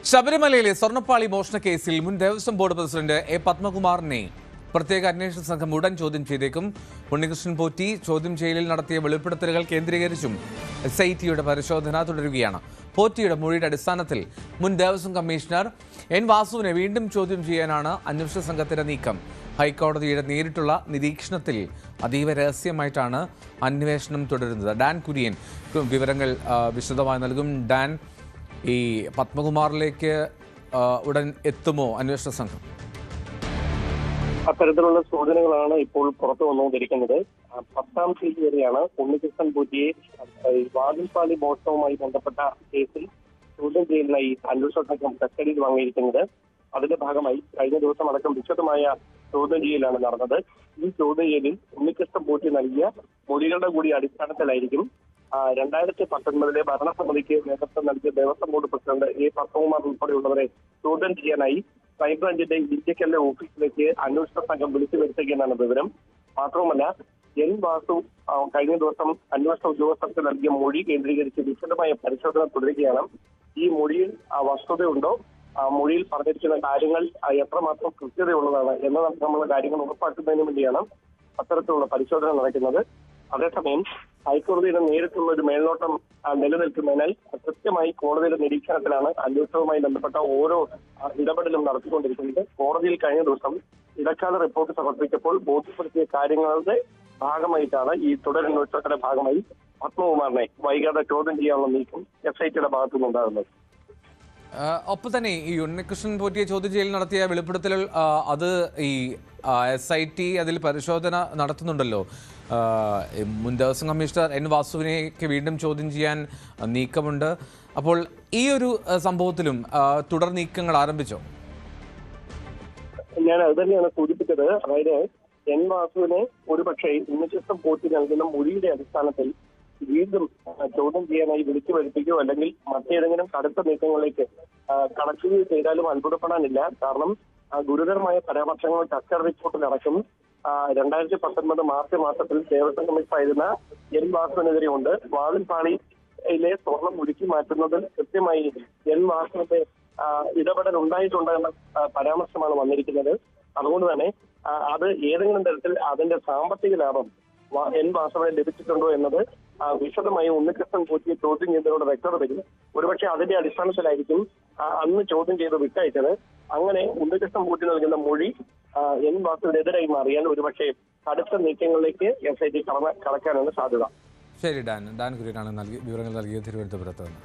ശബരിമലയിലെ സ്വർണ്ണപ്പാളി മോഷണ കേസിൽ മുൻ ദേവസ്വം ബോർഡ് പ്രസിഡന്റ് എ പത്മകുമാറിനെ പ്രത്യേക അന്വേഷണ സംഘം ഉടൻ ചോദ്യം ചെയ്തേക്കും. ഉണ്ണികൃഷ്ണൻ പോറ്റി ചോദ്യം ചെയ്യലിൽ നടത്തിയ വെളിപ്പെടുത്തലുകൾ കേന്ദ്രീകരിച്ചും SITയുടെ പരിശോധന തുടരുകയാണ്. പോറ്റിയുടെ മൊഴിയുടെ അടിസ്ഥാനത്തിൽ മുൻ ദേവസ്വം കമ്മീഷണർ എൻ വാസുവിനെ വീണ്ടും ചോദ്യം ചെയ്യാനാണ് അന്വേഷണ സംഘത്തിന്റെ നീക്കം. ഹൈക്കോടതിയുടെ നേരിട്ടുള്ള നിരീക്ഷണത്തിൽ അതീവ രഹസ്യമായിട്ടാണ് അന്വേഷണം തുടരുന്നത്. ഡാൻ കുര്യൻ വിവരങ്ങൾ വിശദമായി നൽകും. ഡാൻ, ഈ പത്മകുമാറിലേക്ക് ഉടൻ എത്തുമോ അന്വേഷണ സംഘം? അത്തരത്തിലുള്ള സൂചനകളാണ് ഇപ്പോൾ പുറത്തു വന്നുകൊണ്ടിരിക്കുന്നത്. 10ാം തീയതി വരെയാണ് ഉണ്ണികൃഷ്ണൻ പോറ്റിയെ വാതിൽപ്പാളി മോഷണവുമായി ബന്ധപ്പെട്ട കേസിൽ ചോദ്യം ചെയ്യലിനായി അന്വേഷണ സംഘം കസ്റ്റഡിയിൽ വാങ്ങിയിരിക്കുന്നത്. അതിന്റെ ഭാഗമായി കഴിഞ്ഞ ദിവസം അടക്കം വിശദമായ ചോദ്യം ചെയ്യലാണ് നടന്നത്. ഈ ചോദ്യം ചെയ്യലിൽ ഉണ്ണികൃഷ്ണൻ പോറ്റി നൽകിയ മൊഴികളുടെ കൂടി അടിസ്ഥാനത്തിലായിരിക്കും 2019 ഭരണസമിതിക്ക് നേതൃത്വം നൽകിയ Devaswom board president A Padmakumar ഉൾപ്പെടെയുള്ളവരെ ചോദ്യം ചെയ്യാനായി ക്രൈംബ്രാഞ്ചിന്റെ ഇന്ത്യക്കല്ലെ ഓഫീസിലേക്ക് അന്വേഷണ സംഘം വിളിച്ചു വരുത്തുകയെന്നാണ് വിവരം. മാത്രവുമല്ല, എൻ വാസു കഴിഞ്ഞ ദിവസം അന്വേഷണ ഉദ്യോഗസ്ഥർക്ക് നൽകിയ മൊഴി കേന്ദ്രീകരിച്ച് വിശദമായ പരിശോധന തുടരുകയാണ്. ഈ മൊഴിയിൽ വസ്തുതയുണ്ടോ, മൊഴിയിൽ പറഞ്ഞിരിക്കുന്ന കാര്യങ്ങൾ എത്രമാത്രം കൃത്യതയുള്ളതാണ് എന്നതടക്കമുള്ള കാര്യങ്ങൾ ഉറപ്പാക്കുന്നതിന് വേണ്ടിയാണ് അത്തരത്തിലുള്ള പരിശോധന നടക്കുന്നത്. അതേസമയം ഹൈക്കോടതിയുടെ നേരിട്ടുള്ള ഒരു മേൽനോട്ടം നിലനിൽക്കുന്നതിനാൽ കൃത്യമായി കോടതിയുടെ നിരീക്ഷണത്തിലാണ് അന്വേഷണവുമായി ബന്ധപ്പെട്ട ഓരോ ഇടപെടലും നടത്തിക്കൊണ്ടിരിക്കുന്നത്. കോടതിയിൽ കഴിഞ്ഞ ദിവസം ഇടക്കാല റിപ്പോർട്ട് സമർപ്പിച്ചപ്പോൾ ബോധ്യപ്പെടുത്തിയ കാര്യങ്ങളുടെ ഭാഗമായിട്ടാണ് ഈ തുടരന്വേഷണത്തിന്റെ ഭാഗമായി പത്മകുമാറിനെ വൈകാതെ ചോദ്യം ചെയ്യാനുള്ള നീക്കം SITയുടെ ഭാഗത്തുനിന്നുണ്ടാകുന്നത്. ഒപ്പം തന്നെ ഈ ഉണ്ണികൃഷ്ണൻ പോറ്റിയെ ചോദ്യം ചെയ്യൽ നടത്തിയ വെളിപ്പെടുത്തലുകൾ അത് ഈ SIT അതിൽ പരിശോധന നടത്തുന്നുണ്ടല്ലോ. മുൻ ദേവസ്വം കമ്മീഷണർ എൻ വാസുവിനെയൊക്കെ വീണ്ടും ചോദ്യം ചെയ്യാൻ നീക്കമുണ്ട്. അപ്പോൾ ഈ ഒരു സംഭവത്തിലും തുടർ നീക്കങ്ങൾ ആരംഭിച്ചോ? ഞാൻ അത് തന്നെയാണ് സൂചിപ്പിച്ചത്. അതായത് എൻ വാസുവിനെ ഒരുപക്ഷെ ഉണ്ണികൃഷ്ണൻ പോറ്റി നൽകുന്ന മൊഴിയുടെ അടിസ്ഥാനത്തിൽ വീണ്ടും ചോദ്യം ചെയ്യാനായി വിളിച്ചു വരുത്തിക്കുകയോ അല്ലെങ്കിൽ മറ്റേതെങ്കിലും കടുത്ത നീക്കങ്ങളിലേക്ക് കടക്കുകയോ ചെയ്താലും അത്ഭുതപ്പെടാനില്ല. കാരണം ഗുരുതരമായ പരാമർശങ്ങൾ ചർച്ച റിപ്പോർട്ടിലടക്കം 2019 മാർച്ച് മാസത്തിൽ ദേവസ്വം കമ്മീഷണറായിരുന്ന എൻ വാസുവിനെതിരെ ഉണ്ട്. വാതിൽപ്പാളിയിലെ സ്വർണം ഒഴുക്കി മാറ്റുന്നതിൽ കൃത്യമായി എൻ വാസുവിന്റെ ഇടപെടൽ ഉണ്ടായിട്ടുണ്ട് എന്ന പരാമർശമാണ് വന്നിരിക്കുന്നത്. അതുകൊണ്ട് തന്നെ അത് ഏതെങ്കിലും തരത്തിൽ അതിന്റെ സാമ്പത്തിക ലാഭം എൻ വാസുവിനെ ലഭിച്ചിട്ടുണ്ടോ എന്നത് വിശദമായി ഉണ്ണികൃഷ്ണൻ പോറ്റിയെ ചോദ്യം ചെയ്തതിനോട് വ്യക്തത വരും. ഒരുപക്ഷെ അതിന്റെ അടിസ്ഥാനത്തിലായിരിക്കും അന്ന് ചോദ്യം ചെയ്ത് വിട്ടയച്ചത്. അങ്ങനെ ഉണ്ണികൃഷ്ണൻ പോറ്റി നൽകുന്ന മൊഴി എൻ വാസുവിനെതിരായി മാറിയാൽ ഒരുപക്ഷെ കടുത്ത നീക്കങ്ങളിലേക്ക് SIT കടക്കാനാണ് സാധ്യത. ശരി, ഡാൻ കുര്യനാണ് വിവരങ്ങൾ നൽകിയത് തിരുവനന്തപുരത്ത് നിന്ന്.